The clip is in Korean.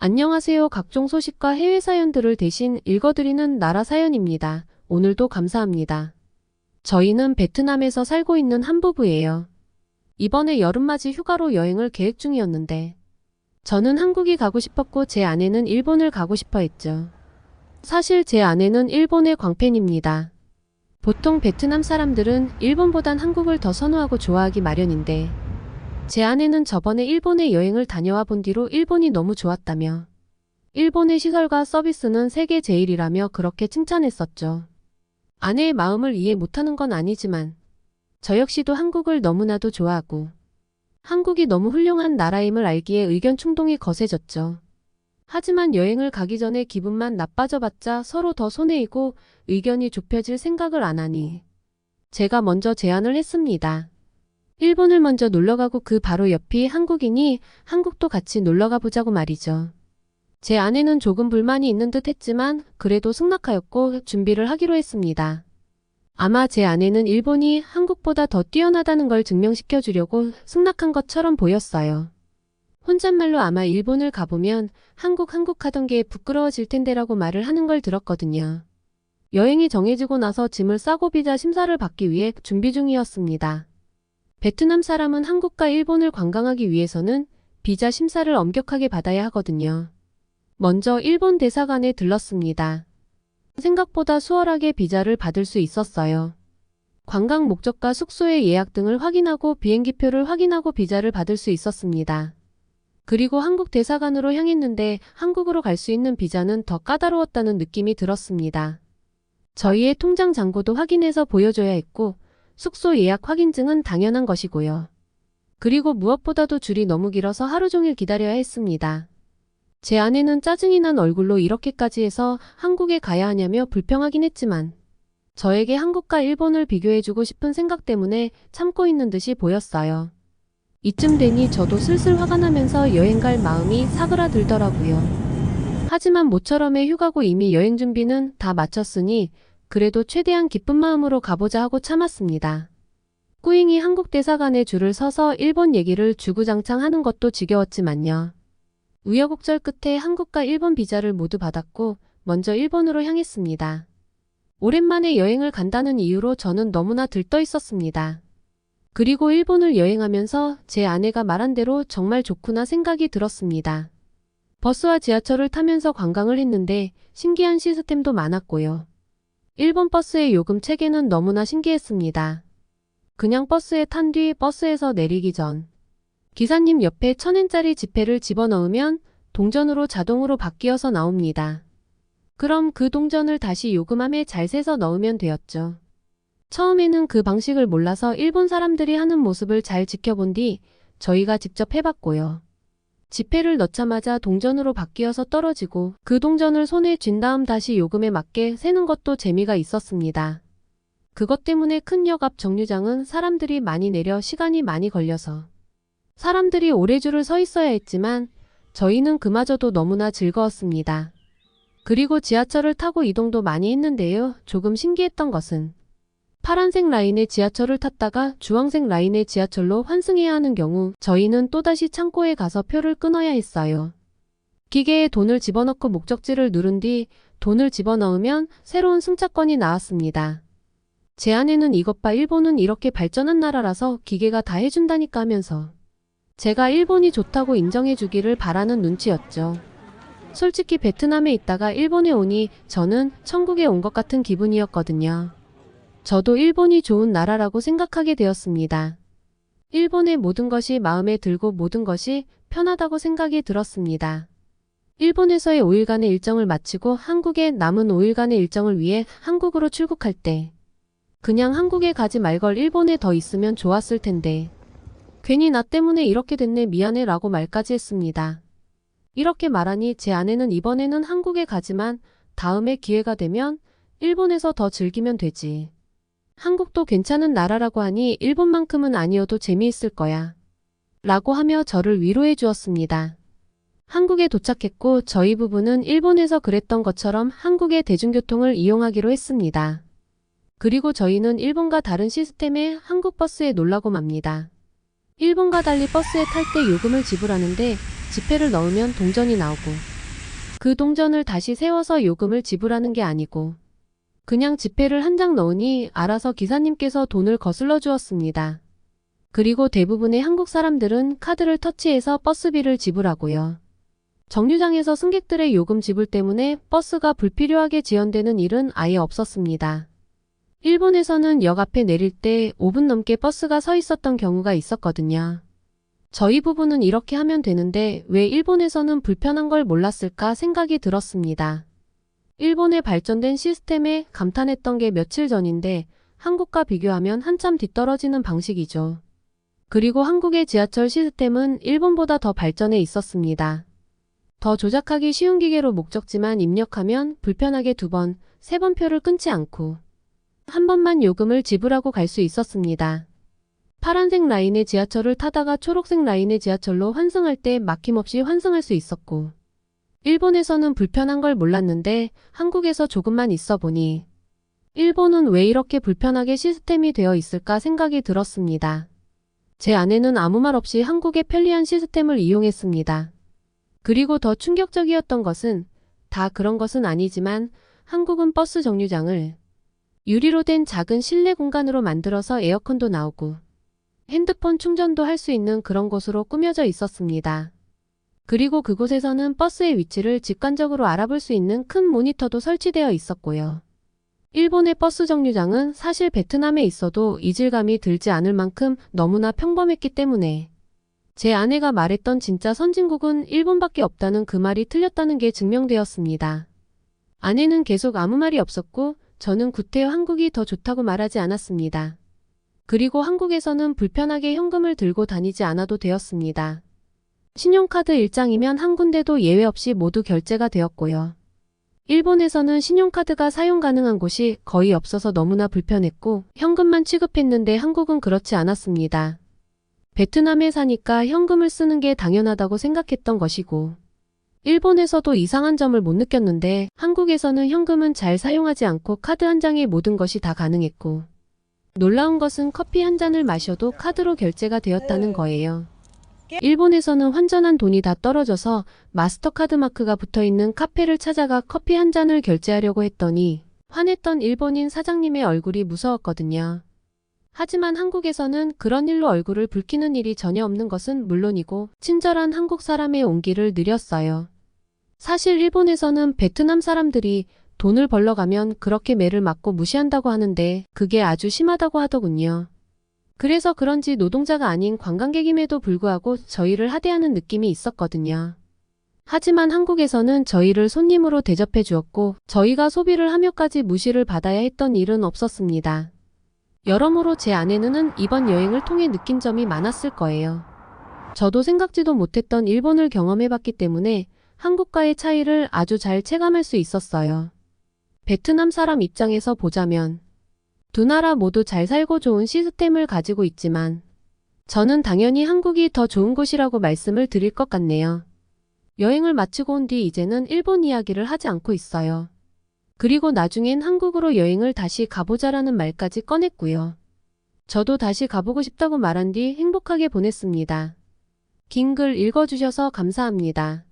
안녕하세요. 각종 소식과 해외 사연들을 대신 읽어드리는 나라 사연입니다. 오늘도 감사합니다. 저희는 베트남에서 살고 있는 한 부부예요. 이번에 여름맞이 휴가로 여행을 계획 중이었는데 저는 한국이 가고 싶었고 제 아내는 일본을 가고 싶어 했죠. 사실 제 아내는 일본의 광팬입니다. 보통 베트남 사람들은 일본보단 한국을 더 선호하고 좋아하기 마련인데 제 아내는 저번에 일본에 여행을 다녀와 본 뒤로 일본이 너무 좋았다며 일본의 시설과 서비스는 세계 제일이라며 그렇게 칭찬했었죠. 아내의 마음을 이해 못하는 건 아니지만 저 역시도 한국을 너무나도 좋아하고 한국이 너무 훌륭한 나라임을 알기에 의견 충동이 거세졌죠. 하지만 여행을 가기 전에 기분만 나빠져봤자 서로 더 손해이고 의견이 좁혀질 생각을 안 하니 제가 먼저 제안을 했습니다. 일본을 먼저 놀러가고 그 바로 옆이 한국이니 한국도 같이 놀러가 보자고 말이죠. 제 아내는 조금 불만이 있는 듯 했지만 그래도 승낙하였고 준비를 하기로 했습니다. 아마 제 아내는 일본이 한국보다 더 뛰어나다는 걸 증명시켜 주려고 승낙한 것처럼 보였어요. 혼잣말로 아마 일본을 가보면 한국 하던 게 부끄러워질 텐데라고 말을 하는 걸 들었거든요. 여행이 정해지고 나서 짐을 싸고 비자 심사를 받기 위해 준비 중이었습니다. 베트남 사람은 한국과 일본을 관광하기 위해서는 비자 심사를 엄격하게 받아야 하거든요. 먼저 일본 대사관에 들렀습니다. 생각보다 수월하게 비자를 받을 수 있었어요. 관광 목적과 숙소의 예약 등을 확인하고 비행기표를 확인하고 비자를 받을 수 있었습니다. 그리고 한국 대사관으로 향했는데 한국으로 갈 수 있는 비자는 더 까다로웠다는 느낌이 들었습니다. 저희의 통장 잔고도 확인해서 보여줘야 했고 숙소 예약 확인증은 당연한 것이고요. 그리고 무엇보다도 줄이 너무 길어서 하루 종일 기다려야 했습니다. 제 아내는 짜증이 난 얼굴로 이렇게까지 해서 한국에 가야 하냐며 불평하긴 했지만 저에게 한국과 일본을 비교해주고 싶은 생각 때문에 참고 있는 듯이 보였어요. 이쯤 되니 저도 슬슬 화가 나면서 여행 갈 마음이 사그라들더라고요. 하지만 모처럼의 휴가고 이미 여행 준비는 다 마쳤으니 그래도 최대한 기쁜 마음으로 가보자 하고 참았습니다. 꾸잉이 한국 대사관에 줄을 서서 일본 얘기를 주구장창 하는 것도 지겨웠지만요. 우여곡절 끝에 한국과 일본 비자를 모두 받았고 먼저 일본으로 향했습니다. 오랜만에 여행을 간다는 이유로 저는 너무나 들떠 있었습니다. 그리고 일본을 여행하면서 제 아내가 말한 대로 정말 좋구나 생각이 들었습니다. 버스와 지하철을 타면서 관광을 했는데 신기한 시스템도 많았고요. 일본 버스의 요금 체계는 너무나 신기했습니다. 그냥 버스에 탄 뒤 버스에서 내리기 전 기사님 옆에 1,000엔짜리 지폐를 집어넣으면 동전으로 자동으로 바뀌어서 나옵니다. 그럼 그 동전을 다시 요금함에 잘 세서 넣으면 되었죠. 처음에는 그 방식을 몰라서 일본 사람들이 하는 모습을 잘 지켜본 뒤 저희가 직접 해봤고요. 지폐를 넣자마자 동전으로 바뀌어서 떨어지고 그 동전을 손에 쥔 다음 다시 요금에 맞게 세는 것도 재미가 있었습니다. 그것 때문에 큰 역 앞 정류장은 사람들이 많이 내려 시간이 많이 걸려서 사람들이 오래 줄을 서 있어야 했지만 저희는 그마저도 너무나 즐거웠습니다. 그리고 지하철을 타고 이동도 많이 했는데요. 조금 신기했던 것은 파란색 라인의 지하철을 탔다가 주황색 라인의 지하철로 환승해야 하는 경우 저희는 또다시 창고에 가서 표를 끊어야 했어요. 기계에 돈을 집어넣고 목적지를 누른 뒤 돈을 집어넣으면 새로운 승차권이 나왔습니다. 제 아내는 이것 봐 일본은 이렇게 발전한 나라라서 기계가 다 해준다니까 하면서 제가 일본이 좋다고 인정해주기를 바라는 눈치였죠. 솔직히 베트남에 있다가 일본에 오니 저는 천국에 온 것 같은 기분이었거든요. 저도 일본이 좋은 나라라고 생각하게 되었습니다. 일본의 모든 것이 마음에 들고 모든 것이 편하다고 생각이 들었습니다. 일본에서의 5일간의 일정을 마치고 한국에 남은 5일간의 일정을 위해 한국으로 출국할 때 그냥 한국에 가지 말걸 일본에 더 있으면 좋았을 텐데 괜히 나 때문에 이렇게 됐네 미안해 라고 말까지 했습니다. 이렇게 말하니 제 아내는 이번에는 한국에 가지만 다음에 기회가 되면 일본에서 더 즐기면 되지. 한국도 괜찮은 나라라고 하니 일본만큼은 아니어도 재미있을 거야. 라고 하며 저를 위로해 주었습니다. 한국에 도착했고 저희 부부는 일본에서 그랬던 것처럼 한국의 대중교통을 이용하기로 했습니다. 그리고 저희는 일본과 다른 시스템의 한국 버스에 놀라고 맙니다. 일본과 달리 버스에 탈 때 요금을 지불하는데 지폐를 넣으면 동전이 나오고 그 동전을 다시 세워서 요금을 지불하는 게 아니고 그냥 지폐를 한 장 넣으니 알아서 기사님께서 돈을 거슬러 주었습니다. 그리고 대부분의 한국 사람들은 카드를 터치해서 버스비를 지불하고요. 정류장에서 승객들의 요금 지불 때문에 버스가 불필요하게 지연되는 일은 아예 없었습니다. 일본에서는 역 앞에 내릴 때 5분 넘게 버스가 서 있었던 경우가 있었거든요. 저희 부부는 이렇게 하면 되는데 왜 일본에서는 불편한 걸 몰랐을까 생각이 들었습니다. 일본의 발전된 시스템에 감탄했던 게 며칠 전인데 한국과 비교하면 한참 뒤떨어지는 방식이죠. 그리고 한국의 지하철 시스템은 일본보다 더 발전해 있었습니다. 더 조작하기 쉬운 기계로 목적지만 입력하면 불편하게 2번, 3번 표를 끊지 않고 한 번만 요금을 지불하고 갈 수 있었습니다. 파란색 라인의 지하철을 타다가 초록색 라인의 지하철로 환승할 때 막힘없이 환승할 수 있었고 일본에서는 불편한 걸 몰랐는데 한국에서 조금만 있어 보니 일본은 왜 이렇게 불편하게 시스템이 되어 있을까 생각이 들었습니다. 제 아내는 아무 말 없이 한국의 편리한 시스템을 이용했습니다. 그리고 더 충격적이었던 것은 다 그런 것은 아니지만 한국은 버스 정류장을 유리로 된 작은 실내 공간으로 만들어서 에어컨도 나오고 핸드폰 충전도 할 수 있는 그런 곳으로 꾸며져 있었습니다. 그리고 그곳에서는 버스의 위치를 직관적으로 알아볼 수 있는 큰 모니터도 설치되어 있었고요. 일본의 버스 정류장은 사실 베트남에 있어도 이질감이 들지 않을 만큼 너무나 평범했기 때문에 제 아내가 말했던 진짜 선진국은 일본밖에 없다는 그 말이 틀렸다는 게 증명되었습니다. 아내는 계속 아무 말이 없었고 저는 구태여 한국이 더 좋다고 말하지 않았습니다. 그리고 한국에서는 불편하게 현금을 들고 다니지 않아도 되었습니다. 신용카드 일장이면 한 군데도 예외 없이 모두 결제가 되었고요. 일본에서는 신용카드가 사용 가능한 곳이 거의 없어서 너무나 불편했고 현금만 취급했는데 한국은 그렇지 않았습니다. 베트남에 사니까 현금을 쓰는 게 당연하다고 생각했던 것이고 일본에서도 이상한 점을 못 느꼈는데 한국에서는 현금은 잘 사용하지 않고 카드 한 장에 모든 것이 다 가능했고 놀라운 것은 커피 한 잔을 마셔도 카드로 결제가 되었다는 거예요. 일본에서는 환전한 돈이 다 떨어져서 마스터카드 마크가 붙어있는 카페를 찾아가 커피 한 잔을 결제하려고 했더니 화냈던 일본인 사장님의 얼굴이 무서웠거든요. 하지만 한국에서는 그런 일로 얼굴을 붉히는 일이 전혀 없는 것은 물론이고 친절한 한국 사람의 온기를 느꼈어요. 사실 일본에서는 베트남 사람들이 돈을 벌러 가면 그렇게 매를 맞고 무시한다고 하는데 그게 아주 심하다고 하더군요. 그래서 그런지 노동자가 아닌 관광객임에도 불구하고 저희를 하대하는 느낌이 있었거든요. 하지만 한국에서는 저희를 손님으로 대접해 주었고 저희가 소비를 하며까지 무시를 받아야 했던 일은 없었습니다. 여러모로 제 아내는 이번 여행을 통해 느낀 점이 많았을 거예요. 저도 생각지도 못했던 일본을 경험해봤기 때문에 한국과의 차이를 아주 잘 체감할 수 있었어요. 베트남 사람 입장에서 보자면 두 나라 모두 잘 살고 좋은 시스템을 가지고 있지만 저는 당연히 한국이 더 좋은 곳이라고 말씀을 드릴 것 같네요. 여행을 마치고 온 뒤 이제는 일본 이야기를 하지 않고 있어요. 그리고 나중엔 한국으로 여행을 다시 가보자라는 말까지 꺼냈고요. 저도 다시 가보고 싶다고 말한 뒤 행복하게 보냈습니다. 긴 글 읽어주셔서 감사합니다.